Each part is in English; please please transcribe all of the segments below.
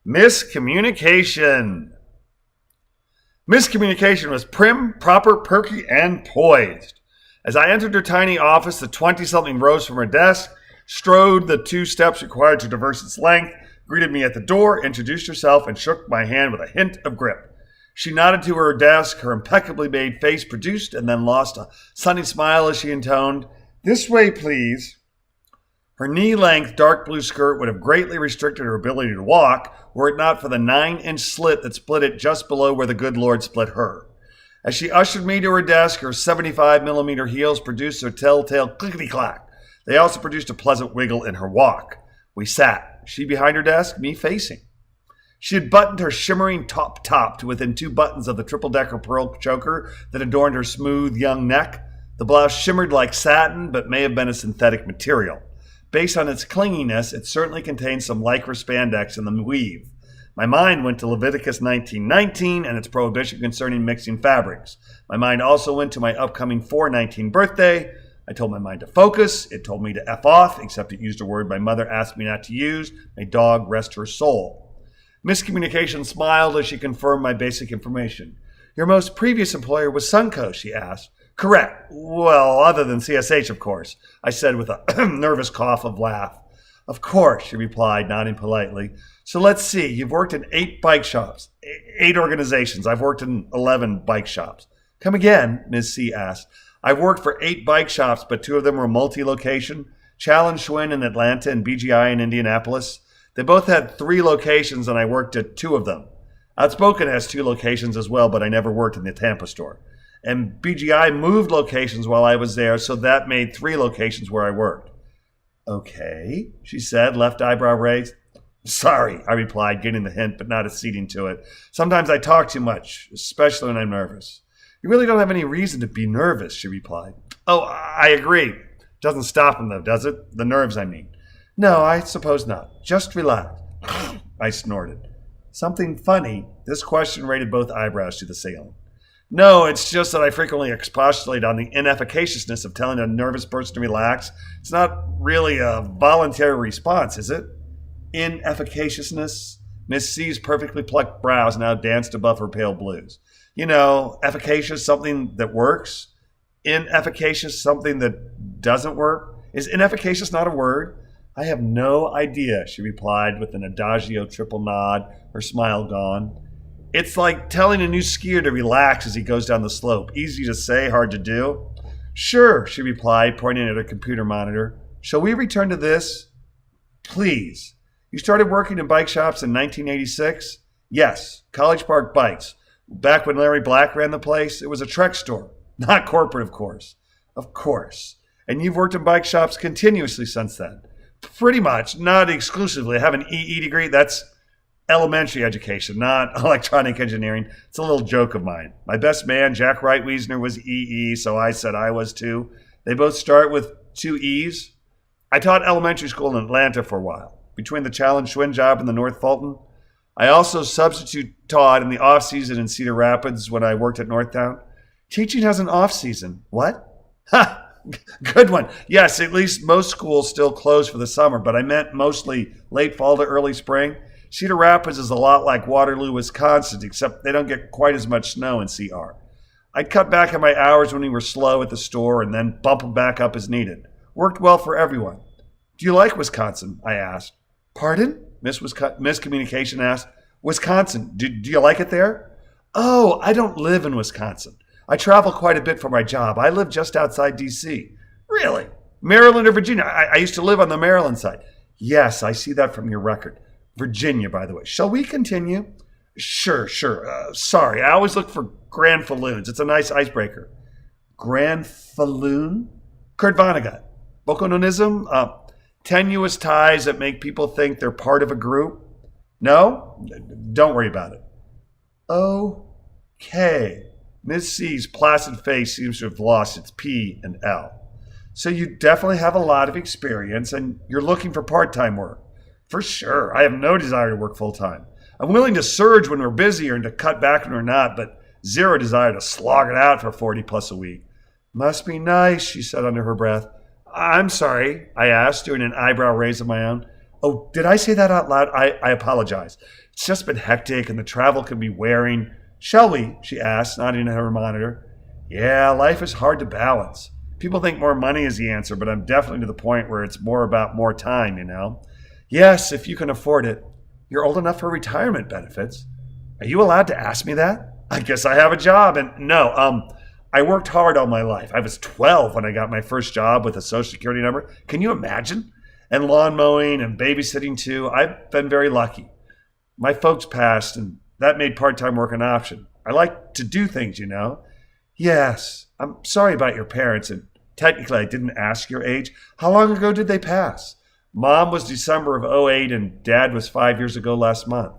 Miscommunication. Miscommunication was prim, proper, perky, and poised. As I entered her tiny office, the 20-something rose from her desk, strode the 2 steps required to traverse its length, greeted me at the door, introduced herself, and shook my hand with a hint of grip. She nodded to her desk, her impeccably made face produced, and then lost a sunny smile as she intoned, "This way, please." Her knee-length dark blue skirt would have greatly restricted her ability to walk were it not for the 9-inch slit that split it just below where the good Lord split her. As she ushered me to her desk, her 75mm heels produced a telltale clickety-clack. They also produced a pleasant wiggle in her walk. We sat, she behind her desk, me facing. She had buttoned her shimmering top to within 2 buttons of the triple-decker pearl choker that adorned her smooth young neck. The blouse shimmered like satin, but may have been a synthetic material. Based on its clinginess, it certainly contained some lycra spandex in the weave. My mind went to Leviticus 19:19 and its prohibition concerning mixing fabrics. My mind also went to my upcoming 4/19 birthday. I told my mind to focus. It told me to F off, except it used a word my mother asked me not to use. May dog rest her soul. Miscommunication smiled as she confirmed my basic information. "Your most previous employer was Suncoast," she asked. "Correct. Well, other than CSH, of course," I said with a nervous cough of laugh. "Of course," she replied, nodding politely. "So let's see. You've worked in 8 bike shops, 8 organizations. I've worked in 11 bike shops." "Come again?" Ms. C asked. "I've worked for 8 bike shops, but 2 of them were multi-location. Challenge Schwinn in Atlanta and BGI in Indianapolis. They both had 3 locations, and I worked at 2 of them. Outspoken has 2 locations as well, but I never worked in the Tampa store. And BGI moved locations while I was there, so that made 3 locations where I worked." "Okay," she said, left eyebrow raised. "Sorry," I replied, getting the hint but not acceding to it. "Sometimes I talk too much, especially when I'm nervous." "You really don't have any reason to be nervous," she replied. "Oh, I agree. Doesn't stop them, though, does it? The nerves, I mean." "No, I suppose not. Just relax." I snorted. Something funny, this question raised both eyebrows to the ceiling. "No, it's just that I frequently expostulate on the inefficaciousness of telling a nervous person to relax. It's not really a voluntary response, is it?" Inefficaciousness? Miss C's perfectly plucked brows now danced above her pale blues. "You know, efficacious, something that works. Inefficacious, something that doesn't work. Is inefficacious not a word?" "I have no idea," she replied with an adagio triple nod, her smile gone. "It's like telling a new skier to relax as he goes down the slope. Easy to say, hard to do." "Sure," she replied, pointing at her computer monitor. "Shall we return to this?" "Please." "You started working in bike shops in 1986? "Yes, College Park Bikes. Back when Larry Black ran the place, it was a Trek store. Not corporate, of course." "Of course. And you've worked in bike shops continuously since then?" "Pretty much. Not exclusively. I have an EE degree. That's elementary education, not electronic engineering. It's a little joke of mine. My best man, Jack Wright Wiesner, was EE, so I said I was too. They both start with 2 E's. I taught elementary school in Atlanta for a while, between the Challenge Schwinn job and the North Fulton. I also substitute taught in the off-season in Cedar Rapids when I worked at Northtown." "Teaching has an off-season." "What?" "Ha! Good one. Yes, at least most schools still close for the summer, but I meant mostly late fall to early spring. Cedar Rapids is a lot like Waterloo, Wisconsin, except they don't get quite as much snow in CR. I'd cut back on my hours when we were slow at the store and then bump them back up as needed. Worked well for everyone." "Do you like Wisconsin?" I asked. "Pardon?" Miscommunication asked. "Wisconsin. Do you like it there?" "Oh, I don't live in Wisconsin. I travel quite a bit for my job. I live just outside D.C. "Really? Maryland or Virginia?" I used to live on the Maryland side." "Yes, I see that from your record. Virginia, by the way. Shall we continue?" Sure. Sorry, I always look for Grand Falloons. It's a nice icebreaker." "Grand Falloon?" "Kurt Vonnegut. Bokononism? Tenuous ties that make people think they're part of a group." "No? Don't worry about it." "Okay." Miss C's placid face seems to have lost its P and L. "So you definitely have a lot of experience and you're looking for part-time work." "For sure. I have no desire to work full-time. I'm willing to surge when we're busier and to cut back when we're not, but zero desire to slog it out for 40 plus a week." "Must be nice," she said under her breath. "I'm sorry," I asked, doing an eyebrow raise of my own. Oh, did I say that out loud? I apologize. It's just been hectic and the travel can be wearing. Shall we? She asked, nodding at her monitor. Yeah, life is hard to balance. People think more money is the answer, but I'm definitely to the point where it's more about more time, you know? Yes, if you can afford it. You're old enough for retirement benefits. Are you allowed to ask me that? I guess I have a job. And no, I worked hard all my life. I was 12 when I got my first job with a social security number. Can you imagine? And lawn mowing and babysitting too. I've been very lucky. My folks passed and that made part-time work an option. I like to do things, you know? Yes, I'm sorry about your parents, and technically I didn't ask your age. How long ago did they pass? Mom was December of '08 and Dad was 5 years ago last month.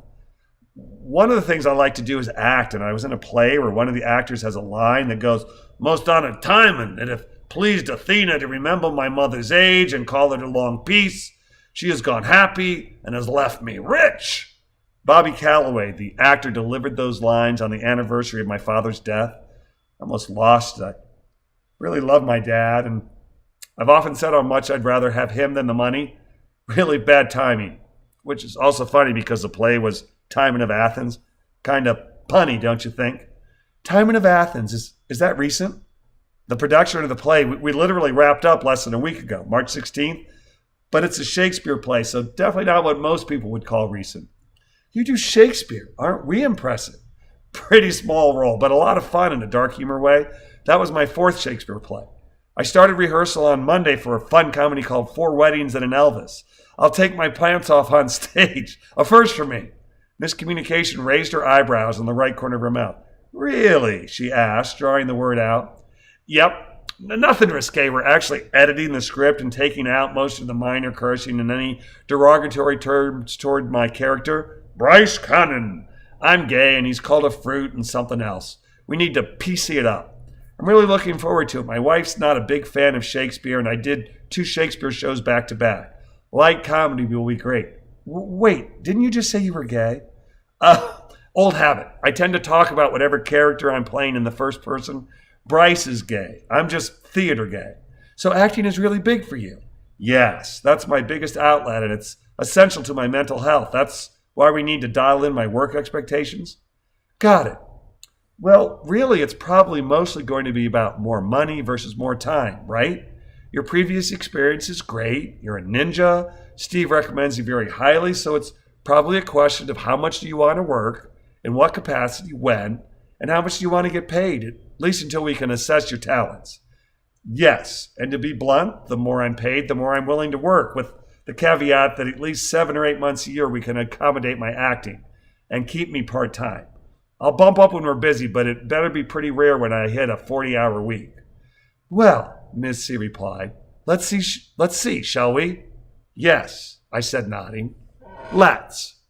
One of the things I like to do is act, and I was in a play where one of the actors has a line that goes, Most honored Timon, it hath pleased Athena to remember my mother's age and call it a long peace. She has gone happy and has left me rich. Bobby Calloway, the actor, delivered those lines on the anniversary of my father's death. I almost lost it. I really love my dad, and I've often said how much I'd rather have him than the money. Really bad timing, which is also funny because the play was Timon of Athens. Kind of punny, don't you think? Timon of Athens, is that recent? The production of the play, we literally wrapped up less than a week ago, March 16th. But it's a Shakespeare play, so definitely not what most people would call recent. You do Shakespeare. Aren't we impressive? Pretty small role, but a lot of fun in a dark humor way. That was my fourth Shakespeare play. I started rehearsal on Monday for a fun comedy called Four Weddings and an Elvis. I'll take my pants off on stage. A first for me. Miscommunication raised her eyebrows in the right corner of her mouth. Really? She asked, drawing the word out. Yep. Nothing risque. We're actually editing the script and taking out most of the minor cursing and any derogatory terms toward my character. Bryce Cannon. I'm gay and he's called a fruit and something else. We need to PC it up. I'm really looking forward to it. My wife's not a big fan of Shakespeare and I did 2 Shakespeare shows back to back. Light comedy will be great. Wait, didn't you just say you were gay? Old habit. I tend to talk about whatever character I'm playing in the first person. Bryce is gay. I'm just theater gay. So acting is really big for you. Yes, that's my biggest outlet and it's essential to my mental health. That's why we need to dial in my work expectations. Got it. Well, really, it's probably mostly going to be about more money versus more time, right? Your previous experience is great. You're a ninja. Steve recommends you very highly, so it's probably a question of how much do you want to work, in what capacity, when, and how much do you want to get paid, at least until we can assess your talents. Yes, and to be blunt, the more I'm paid, the more I'm willing to work, with the caveat that at least 7 or 8 months a year we can accommodate my acting and keep me part-time. I'll bump up when we're busy, but it better be pretty rare when I hit a 40-hour week. Well, Ms. C replied, let's see, shall we? Yes, I said, nodding. Let's.